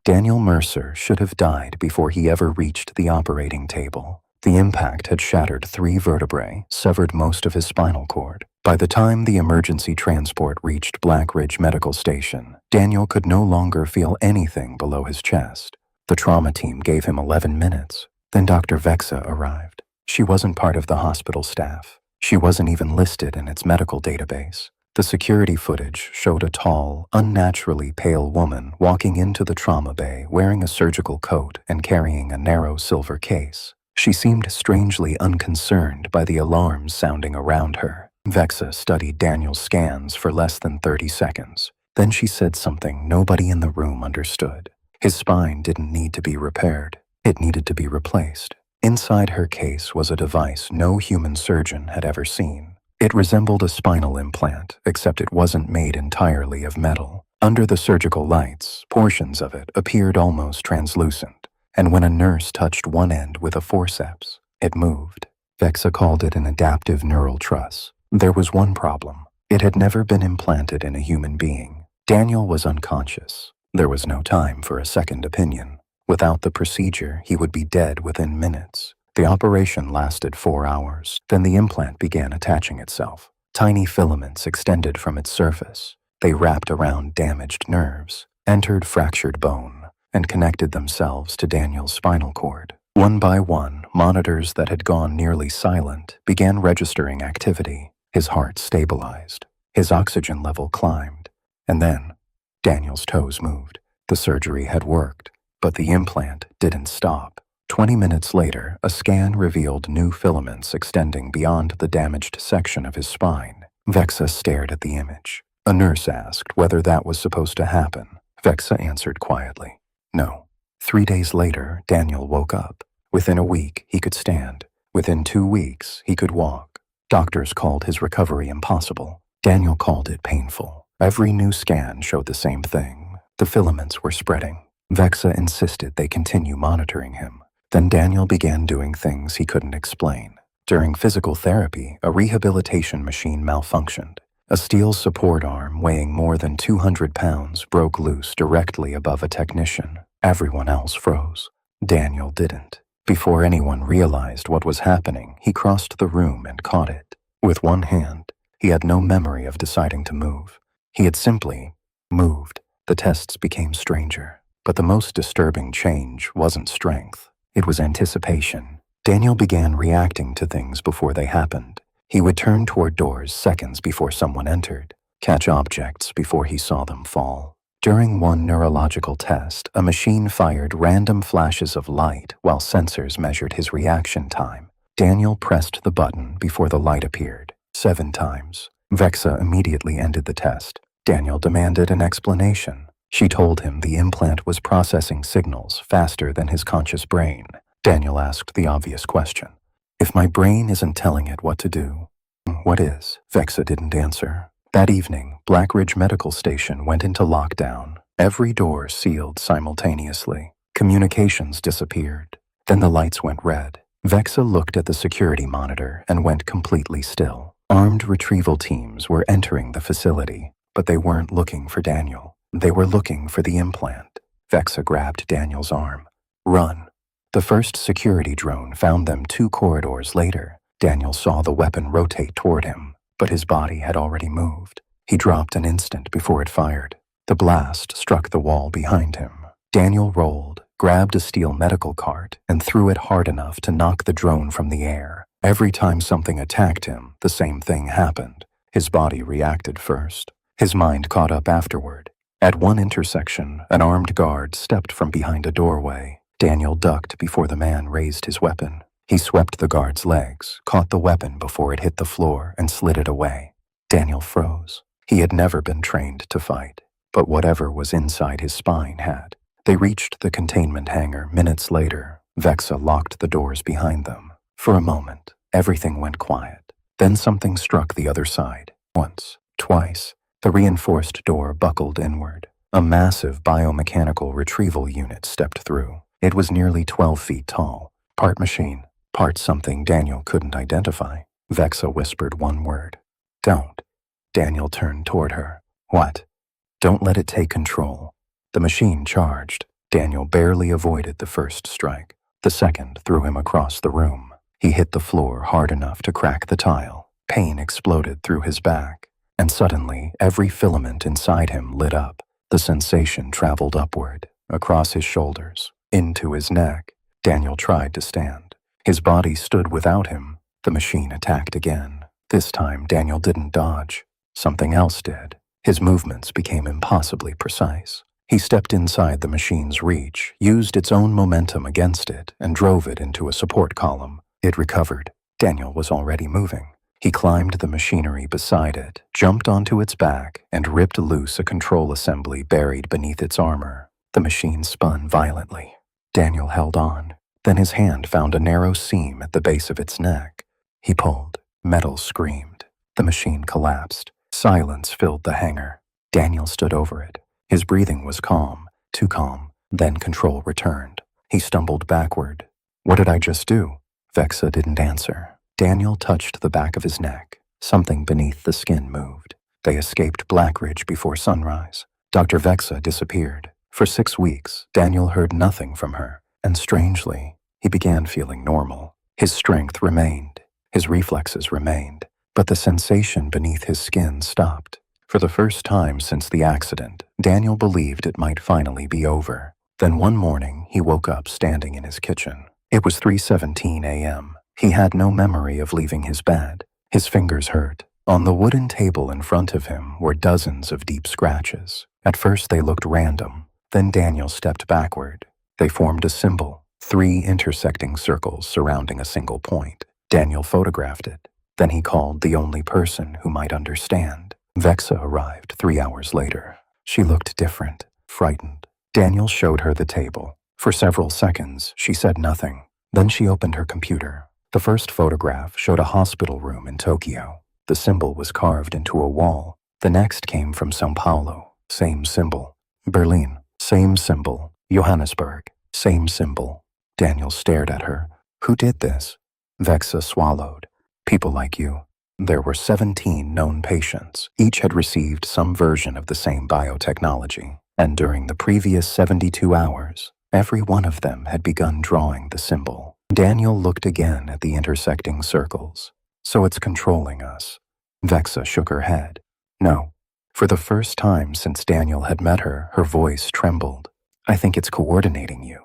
Daniel Mercer should have died before he ever reached the operating table. The impact had shattered 3 vertebrae, severed most of his spinal cord. By the time the emergency transport reached Black Ridge Medical Station, Daniel could no longer feel anything below his chest. The trauma team gave him 11 minutes. Then Dr. Vexa arrived. She wasn't part of the hospital staff. She wasn't even listed in its medical database. The security footage showed a tall, unnaturally pale woman walking into the trauma bay wearing a surgical coat and carrying a narrow silver case. She seemed strangely unconcerned by the alarms sounding around her. Vexa studied Daniel's scans for less than 30 seconds. Then she said something nobody in the room understood. His spine didn't need to be repaired. It needed to be replaced. Inside her case was a device no human surgeon had ever seen. It resembled a spinal implant, except it wasn't made entirely of metal. Under the surgical lights, portions of it appeared almost translucent, and when a nurse touched one end with a forceps, it moved. Vexa called it an adaptive neural truss. There was one problem. It had never been implanted in a human being. Daniel was unconscious. There was no time for a second opinion. Without the procedure, he would be dead within minutes. The operation lasted 4 hours. Then the implant began attaching itself. Tiny filaments extended from its surface. They wrapped around damaged nerves, entered fractured bone, and connected themselves to Daniel's spinal cord. One by one, monitors that had gone nearly silent began registering activity. His heart stabilized. His oxygen level climbed. And then, Daniel's toes moved. The surgery had worked, but the implant didn't stop. 20 minutes later, a scan revealed new filaments extending beyond the damaged section of his spine. Vexa stared at the image. A nurse asked whether that was supposed to happen. Vexa answered quietly, no. 3 days later, Daniel woke up. Within a week, he could stand. Within 2 weeks, he could walk. Doctors called his recovery impossible. Daniel called it painful. Every new scan showed the same thing. The filaments were spreading. Vexa insisted they continue monitoring him. Then Daniel began doing things he couldn't explain. During physical therapy, a rehabilitation machine malfunctioned. A steel support arm weighing more than 200 pounds broke loose directly above a technician. Everyone else froze. Daniel didn't. Before anyone realized what was happening, he crossed the room and caught it. With one hand, he had no memory of deciding to move. He had simply moved. The tests became stranger. But the most disturbing change wasn't strength. It was anticipation. Daniel began reacting to things before they happened. He would turn toward doors seconds before someone entered, catch objects before he saw them fall. During one neurological test, a machine fired random flashes of light while sensors measured his reaction time. Daniel pressed the button before the light appeared, 7 times. Vexa immediately ended the test. Daniel demanded an explanation. She told him the implant was processing signals faster than his conscious brain. Daniel asked the obvious question. If my brain isn't telling it what to do, what is? Vexa didn't answer. That evening, Black Ridge Medical Station went into lockdown. Every door sealed simultaneously. Communications disappeared. Then the lights went red. Vexa looked at the security monitor and went completely still. Armed retrieval teams were entering the facility, but they weren't looking for Daniel. They were looking for the implant. Vexa grabbed Daniel's arm. Run. The first security drone found them 2 corridors later. Daniel saw the weapon rotate toward him, but his body had already moved. He dropped an instant before it fired. The blast struck the wall behind him. Daniel rolled, grabbed a steel medical cart, and threw it hard enough to knock the drone from the air. Every time something attacked him, the same thing happened. His body reacted first. His mind caught up afterward. At one intersection, an armed guard stepped from behind a doorway. Daniel ducked before the man raised his weapon. He swept the guard's legs, caught the weapon before it hit the floor, and slid it away. Daniel froze. He had never been trained to fight, but whatever was inside his spine had. They reached the containment hangar minutes later. Vexa locked the doors behind them. For a moment, everything went quiet. Then something struck the other side. Once, twice. The reinforced door buckled inward. A massive biomechanical retrieval unit stepped through. It was nearly 12 feet tall, part machine, part something Daniel couldn't identify. Vexa whispered one word. Don't. Daniel turned toward her. What? Don't let it take control. The machine charged. Daniel barely avoided the first strike. The second threw him across the room. He hit the floor hard enough to crack the tile. Pain exploded through his back, and suddenly every filament inside him lit up. The sensation traveled upward, across his shoulders, into his neck. Daniel tried to stand. His body stood without him. The machine attacked again. This time, Daniel didn't dodge. Something else did. His movements became impossibly precise. He stepped inside the machine's reach, used its own momentum against it, and drove it into a support column. It recovered. Daniel was already moving. He climbed the machinery beside it, jumped onto its back, and ripped loose a control assembly buried beneath its armor. The machine spun violently. Daniel held on. Then his hand found a narrow seam at the base of its neck. He pulled. Metal screamed. The machine collapsed. Silence filled the hangar. Daniel stood over it. His breathing was calm, too calm. Then control returned. He stumbled backward. What did I just do? Vexa didn't answer. Daniel touched the back of his neck. Something beneath the skin moved. They escaped Blackridge before sunrise. Dr. Vexa disappeared. For 6 weeks, Daniel heard nothing from her, and strangely, he began feeling normal. His strength remained. His reflexes remained, but the sensation beneath his skin stopped. For the first time since the accident, Daniel believed it might finally be over. Then one morning, he woke up standing in his kitchen. It was 3:17 a.m. He had no memory of leaving his bed. His fingers hurt. On the wooden table in front of him were dozens of deep scratches. At first they looked random. Then Daniel stepped backward. They formed a symbol, 3 intersecting circles surrounding a single point. Daniel photographed it. Then he called the only person who might understand. Vexa arrived 3 hours later. She looked different, frightened. Daniel showed her the table. For several seconds, she said nothing. Then she opened her computer. The first photograph showed a hospital room in Tokyo. The symbol was carved into a wall. The next came from São Paulo. Same symbol. Berlin. Same symbol. Johannesburg. Same symbol. Daniel stared at her. Who did this? Vexa swallowed. People like you. There were 17 known patients. Each had received some version of the same biotechnology. And during the previous 72 hours, every one of them had begun drawing the symbol. Daniel looked again at the intersecting circles. So it's controlling us. Vexa shook her head. No. For the first time since Daniel had met her, her voice trembled. I think it's coordinating you.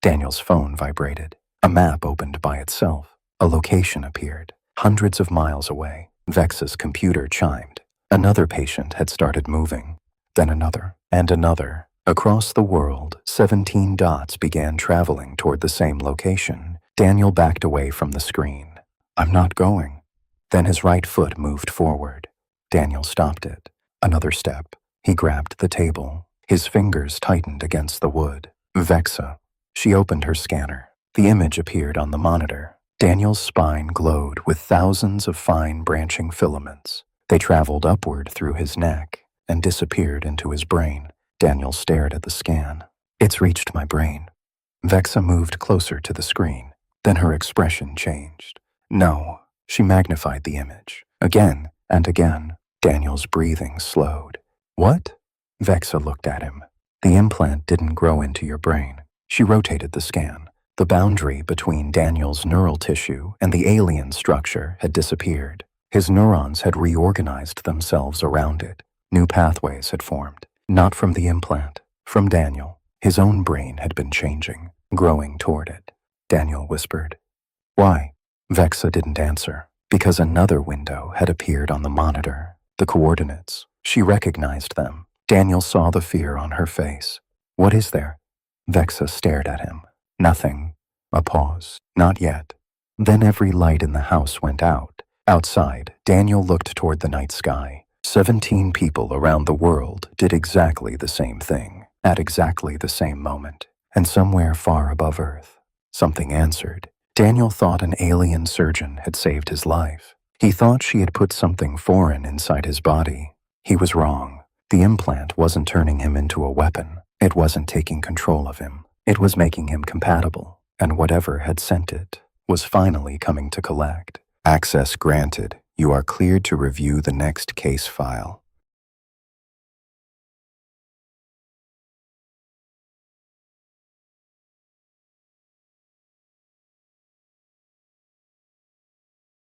Daniel's phone vibrated. A map opened by itself. A location appeared, hundreds of miles away. Vexa's computer chimed. Another patient had started moving. Then another, and another. Across the world, 17 dots began traveling toward the same location. Daniel backed away from the screen. I'm not going. Then his right foot moved forward. Daniel stopped it. Another step. He grabbed the table. His fingers tightened against the wood. Vexa. She opened her scanner. The image appeared on the monitor. Daniel's spine glowed with thousands of fine branching filaments. They traveled upward through his neck and disappeared into his brain. Daniel stared at the scan. It's reached my brain. Vexa moved closer to the screen. Then her expression changed. No. She magnified the image. Again and again. Daniel's breathing slowed. What? Vexa looked at him. The implant didn't grow into your brain. She rotated the scan. The boundary between Daniel's neural tissue and the alien structure had disappeared. His neurons had reorganized themselves around it. New pathways had formed. Not from the implant, from Daniel. His own brain had been changing, growing toward it. Daniel whispered. Why? Vexa didn't answer, because another window had appeared on the monitor. The coordinates. She recognized them. Daniel saw the fear on her face. What is there? Vexa stared at him. Nothing. A pause. Not yet. Then every light in the house went out. Outside, Daniel looked toward the night sky. 17 people around the world did exactly the same thing, at exactly the same moment. And somewhere far above Earth, something answered. Daniel thought an alien surgeon had saved his life. He thought she had put something foreign inside his body. He was wrong. The implant wasn't turning him into a weapon. It wasn't taking control of him. It was making him compatible, and whatever had sent it was finally coming to collect. Access granted. You are cleared to review the next case file.